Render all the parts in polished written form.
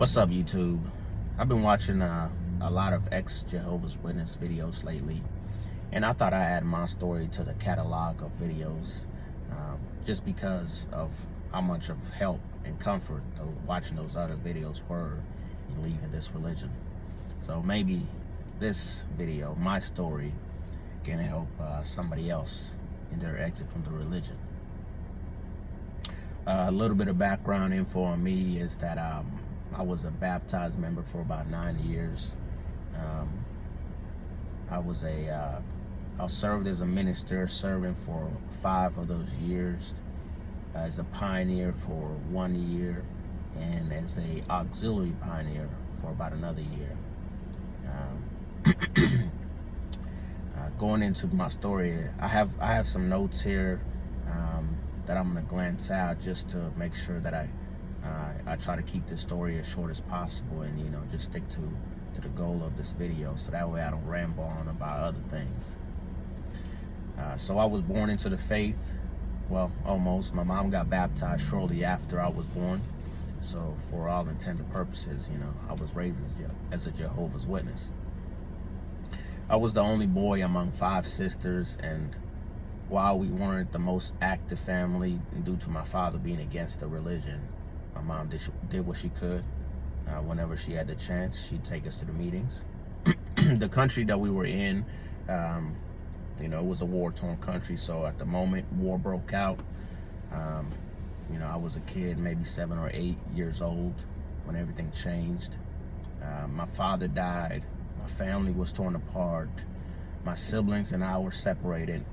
What's up, YouTube? I've been watching a lot of ex-Jehovah's Witness videos lately, and I thought I'd add my story to the catalog of videos just because of how much of help and comfort watching those other videos were in leaving this religion. So maybe this video, my story, can help somebody else in their exit from the religion. A little bit of background info on me is that I was a baptized member for about 9 years. I served as a minister, serving for 5 of those years, as a pioneer for 1 year, and as a auxiliary pioneer for about another year. Going into my story, I have some notes here that I'm gonna glance out just to make sure that I try to keep this story as short as possible, and just stick to the goal of this video, so that way I don't ramble on about other things. So I was born into the faith. Well, almost. My mom got baptized shortly after I was born. So for all intents and purposes, I was raised as a Jehovah's Witness. I was the only boy among 5 sisters, and while we weren't the most active family due to my father being against the religion, my mom did what she could. Whenever she had the chance, she'd take us to the meetings. The country that we were in, it was a war-torn country, so at the moment war broke out, I was a kid, maybe 7 or 8 years old, when everything changed. My father died, my family was torn apart, my siblings and I were separated,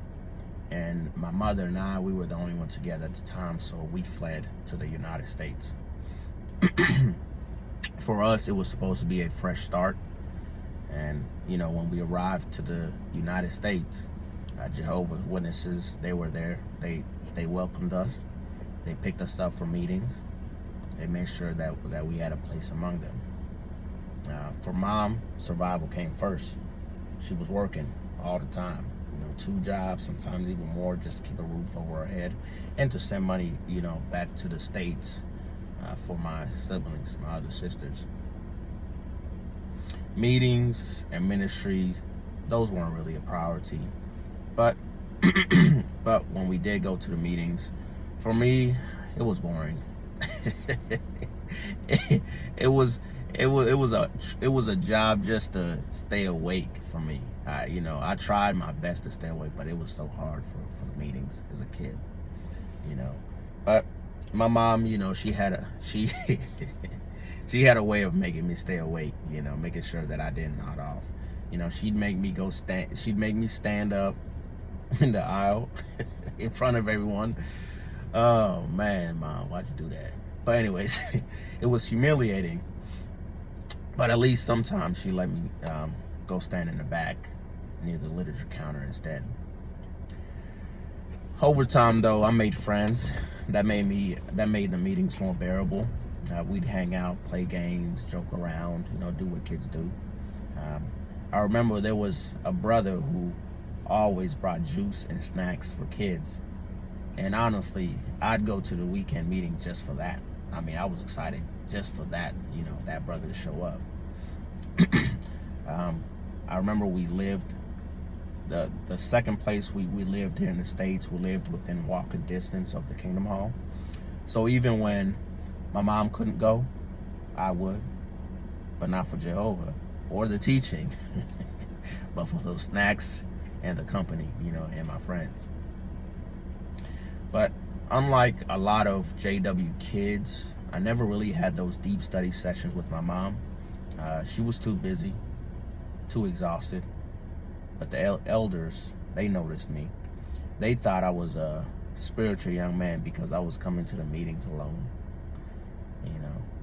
and my mother and I, we were the only one together at the time, so we fled to the United States. For us, it was supposed to be a fresh start, and when we arrived to the United States, Jehovah's Witnesses, they were there. They welcomed us. They picked us up for meetings. They made sure that we had a place among them. For Mom, survival came first. She was working all the time, 2 jobs, sometimes even more, just to keep a roof over her head and to send money, back to the States for my siblings, my other sisters. Meetings and ministries, those weren't really a priority. But when we did go to the meetings, for me, it was boring. it was a job just to stay awake for me. I tried my best to stay awake, but it was so hard for the meetings as a kid. But my mom, she had a way of making me stay awake. Making sure that I didn't nod off. She'd make me stand up in the aisle in front of everyone. Oh man, Mom, why'd you do that? But anyways, it was humiliating. But at least sometimes she let me go stand in the back near the literature counter instead. Over time, though, I made friends. That made the meetings more bearable. We'd hang out, play games, joke around, do what kids do. I remember there was a brother who always brought juice and snacks for kids. And honestly, I'd go to the weekend meeting just for that. I was excited just for that, that brother to show up. I remember we lived, the second place we lived here in the States, we lived within walking distance of the Kingdom Hall. So even when my mom couldn't go, I would, but not for Jehovah or the teaching, but for those snacks and the company, and my friends. But unlike a lot of JW kids, I never really had those deep study sessions with my mom. She was too busy, too exhausted. But the elders, they noticed me. They thought I was a spiritual young man because I was coming to the meetings alone.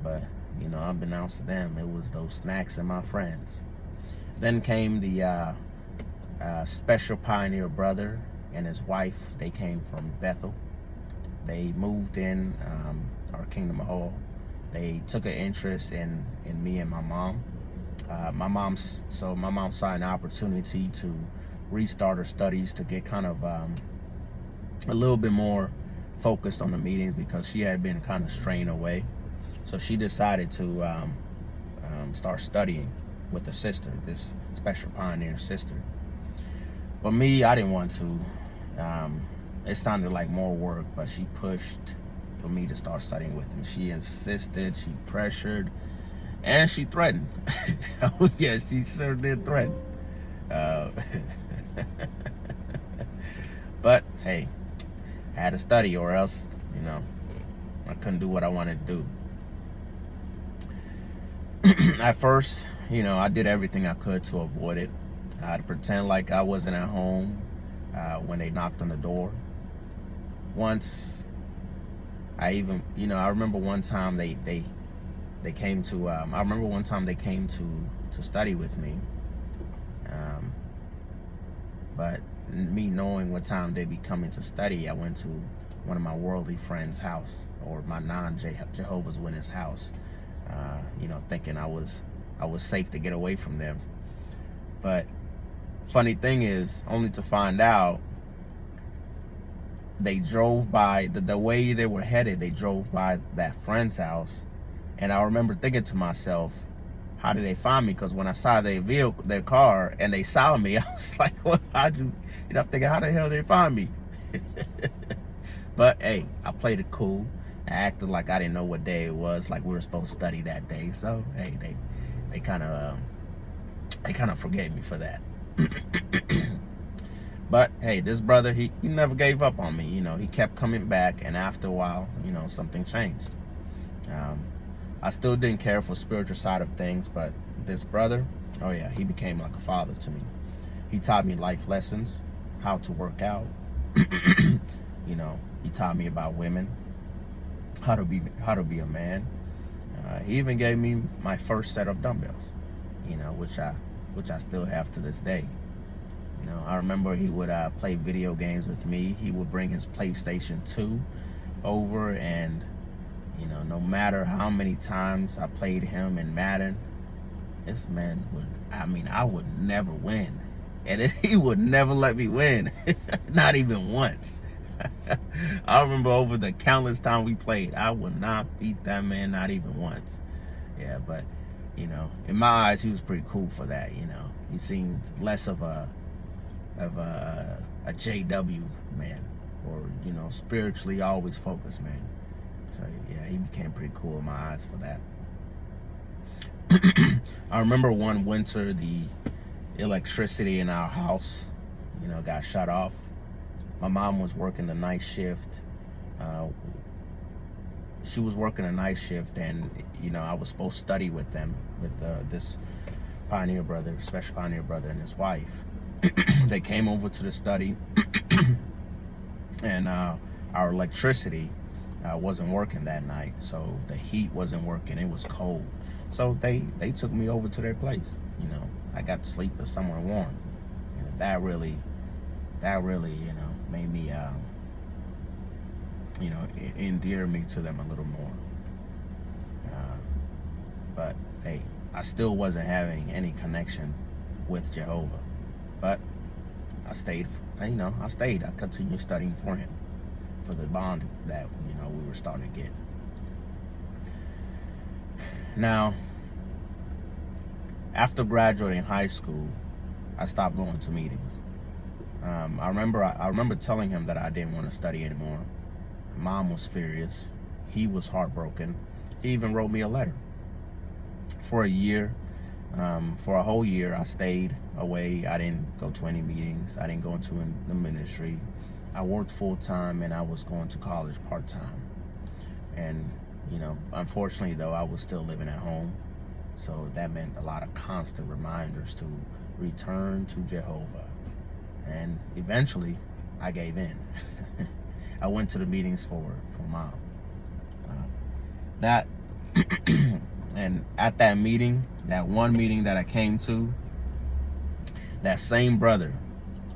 But unbeknownst to them, it was those snacks and my friends. Then came the special pioneer brother and his wife. They came from Bethel. They moved in our Kingdom Hall. They took an interest in me and my mom. My mom saw an opportunity to restart her studies, to get kind of a little bit more focused on the meetings, because she had been kind of straying away. So she decided to start studying with a sister, this special pioneer sister. But me, I didn't want to. It sounded like more work, but she pushed for me to start studying with him. She insisted, she pressured, and she threatened. Oh yeah, she sure did threaten. But hey, I had to study, or else, I couldn't do what I wanted to do. At first, I did everything I could to avoid it. I had to pretend like I wasn't at home when they knocked on the door. Once, I remember one time they came to. I remember one time they came to study with me. But me knowing what time they'd be coming to study, I went to one of my worldly friends' house, or my non-Jehovah's Witness house, thinking I was safe to get away from them. But funny thing is, only to find out they drove by, the way they were headed, they drove by that friend's house. And I remember thinking to myself, how did they find me? Because when I saw their car, and they saw me, I was like, "What? I'm thinking, how the hell did they find me?" But hey, I played it cool. I acted like I didn't know what day it was, like we were supposed to study that day. So hey, they kind of forgave me for that. But hey, this brother, he never gave up on me. He kept coming back, and after a while, something changed. I still didn't care for spiritual side of things, but this brother, oh yeah, he became like a father to me. He taught me life lessons, how to work out. He taught me about women, how to be a man. He even gave me my first set of dumbbells, which I still have to this day. I remember he would play video games with me. He would bring his PlayStation 2 over, and no matter how many times I played him in Madden, this man I would never win. And he would never let me win. Not even once. I remember over the countless time we played, I would not beat that man, not even once. Yeah, but, in my eyes, he was pretty cool for that, He seemed less of a JW man, or, spiritually always focused man. So yeah, he became pretty cool in my eyes for that. I remember one winter, the electricity in our house, got shut off. My mom was working the night shift. She was working a night shift, and I was supposed to study with them, with this pioneer brother, special pioneer brother, and his wife. They came over to the study, and our electricity wasn't working that night, so the heat wasn't working. It was cold, so they took me over to their place. I got to sleep somewhere warm. That really made me endear me to them a little more. But hey, I still wasn't having any connection with Jehovah, but I stayed. I continued studying for him, for the bond that we were starting to get. Now, after graduating high school, I stopped going to meetings. I remember telling him that I didn't want to study anymore. Mom was furious. He was heartbroken. He even wrote me a letter. For a whole year, I stayed away. I didn't go to any meetings. I didn't go into the ministry. I worked full time, and I was going to college part time. And unfortunately, though, I was still living at home, so that meant a lot of constant reminders to return to Jehovah. And eventually, I gave in. I went to the meetings for Mom. And at that meeting, that one meeting that I came to, that same brother,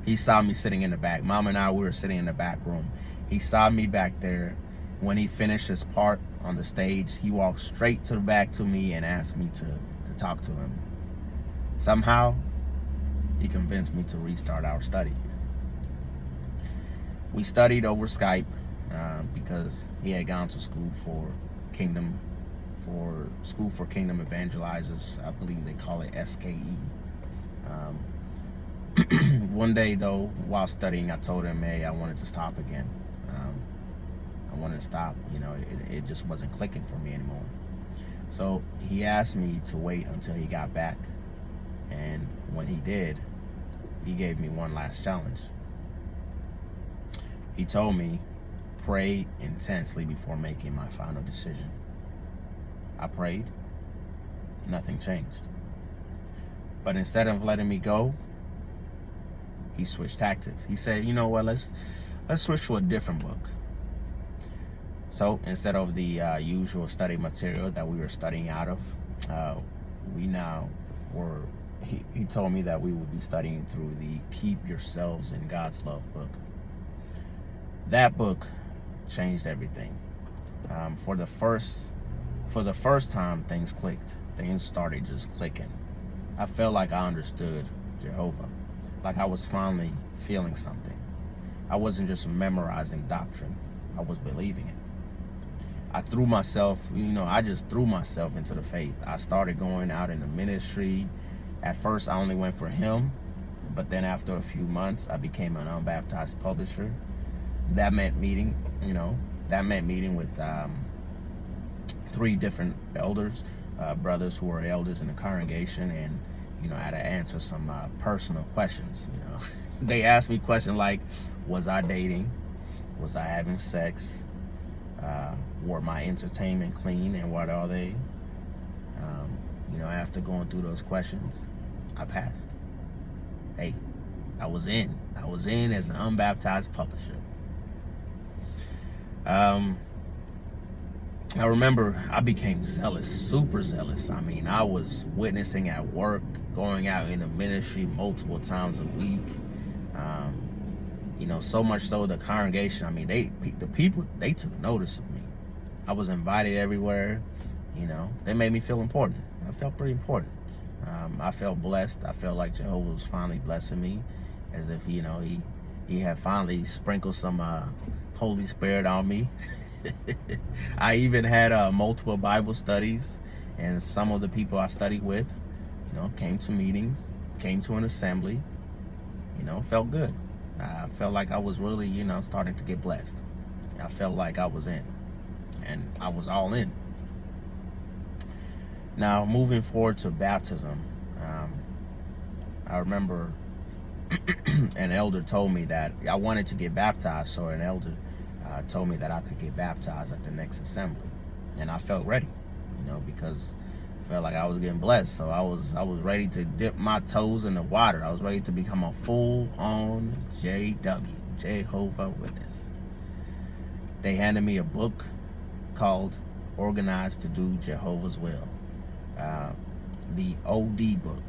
he saw me sitting in the back. Mom and I, we were sitting in the back room. He saw me back there. When he finished his part on the stage, he walked straight to the back to me and asked me to talk to him. Somehow, he convinced me to restart our study. We studied over Skype because he had gone to school for Kingdom for School for Kingdom Evangelizers. I believe they call it SKE. One day, though, while studying, I told him, hey, I wanted to stop again. I wanted to stop. It just wasn't clicking for me anymore. So he asked me to wait until he got back. And when he did, he gave me one last challenge. He told me, pray intensely before making my final decision. I prayed. Nothing changed. But instead of letting me go, he switched tactics. He said, you know what, let's switch to a different book. So instead of the usual study material that we were studying out of, he told me that we would be studying through the Keep Yourselves in God's Love book. That book changed everything. For the first time, things clicked. Things started just clicking. I felt like I understood Jehovah, like I was finally feeling something. I wasn't just memorizing doctrine, I was believing it. I just threw myself into the faith. I started going out in the ministry. At first, I only went for him, but then after a few months, I became an unbaptized publisher. That meant meeting with 3 different elders, brothers who were elders in the congregation, and I had to answer some personal questions. They asked me questions like, was I dating? Was I having sex? Were my entertainment clean, and what are they? After going through those questions, I passed. Hey, I was in as an unbaptized publisher. I remember I became zealous, super zealous. I was witnessing at work, going out in the ministry multiple times a week. So much so the congregation, the people, they took notice of me. I was invited everywhere. They made me feel important. I felt pretty important. I felt blessed. I felt like Jehovah was finally blessing me, as if, he had finally sprinkled some Holy Spirit on me. I even had multiple Bible studies, and some of the people I studied with, came to meetings, came to an assembly, felt good. I felt like I was really, starting to get blessed. I felt like I was in, and I was all in. Now, moving forward to baptism, I remember an elder told me that I wanted to get baptized, so an elder told me that I could get baptized at the next assembly, and I felt ready, because I felt like I was getting blessed. So I was ready to dip my toes in the water. I was ready to become a full-on Jehovah Witness. They handed me a book called Organized to Do Jehovah's Will, the OD book.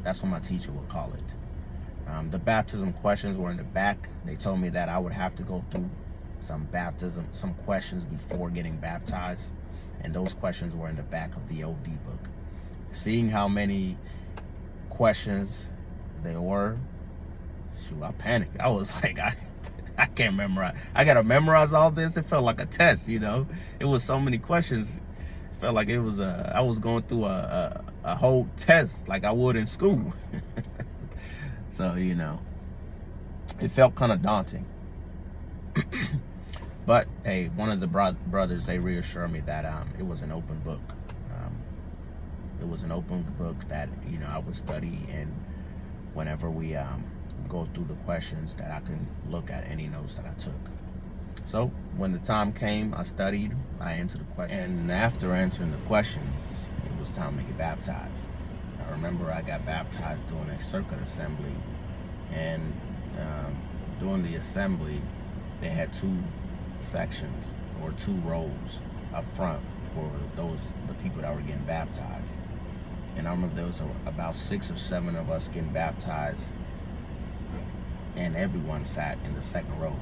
That's what my teacher would call it. The baptism questions were in the back. They told me that I would have to go through some questions before getting baptized, and those questions were in the back of the OD book. Seeing how many questions there were, shoot, I panicked. I was like, I can't memorize. I gotta memorize all this. It felt like a test, It was so many questions. It felt like it was I was going through a whole test like I would in school. So, it felt kind of daunting. But hey, one of the brothers, they reassured me that it was an open book. It was an open book that I would study, and whenever we go through the questions, that I can look at any notes that I took. So when the time came, I studied, I answered the questions, and after answering the questions, it was time to get baptized. I remember I got baptized during a circuit assembly, and during the assembly, they had 2 sections or 2 rows up front for the people that were getting baptized. And I remember there was about 6 or 7 of us getting baptized, and everyone sat in the second row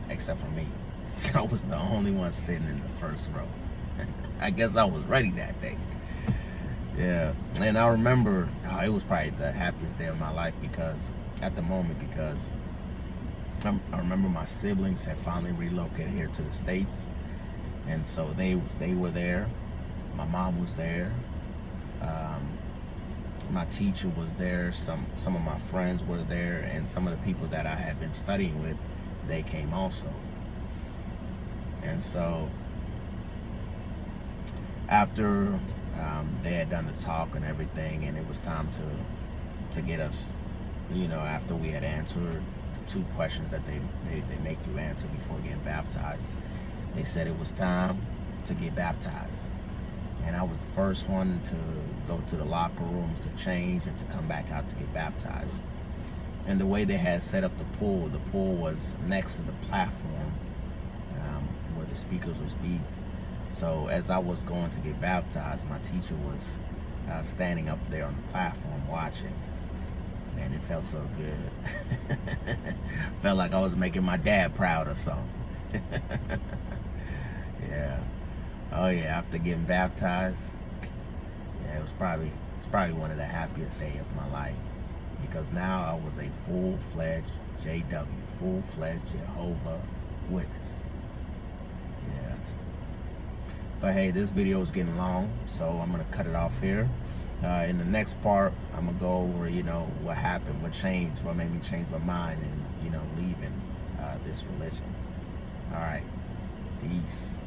except for me. I was the only one sitting in the first row. I guess I was ready that day. Yeah, and I remember it was probably the happiest day of my life, because I remember my siblings had finally relocated here to the States, and so they were there, My mom was there. My teacher was there. Some of my friends were there, and some of the people that I had been studying with, they came also. And so after they had done the talk and everything, and it was time to get us, after we had answered the 2 questions that they make you answer before getting baptized, they said it was time to get baptized. And I was the first one to go to the locker rooms to change and to come back out to get baptized. And the way they had set up the pool was next to the platform where the speakers would speak. So as I was going to get baptized, my teacher was standing up there on the platform watching. And it felt so good. Felt like I was making my dad proud or something. Yeah. Oh yeah, after getting baptized, yeah, it's probably one of the happiest days of my life, because now I was a full-fledged JW, full-fledged Jehovah Witness. Yeah. But hey, this video is getting long, so I'm gonna cut it off here. In the next part, I'm gonna go over, what happened, what changed, what made me change my mind, and leaving this religion. All right, peace.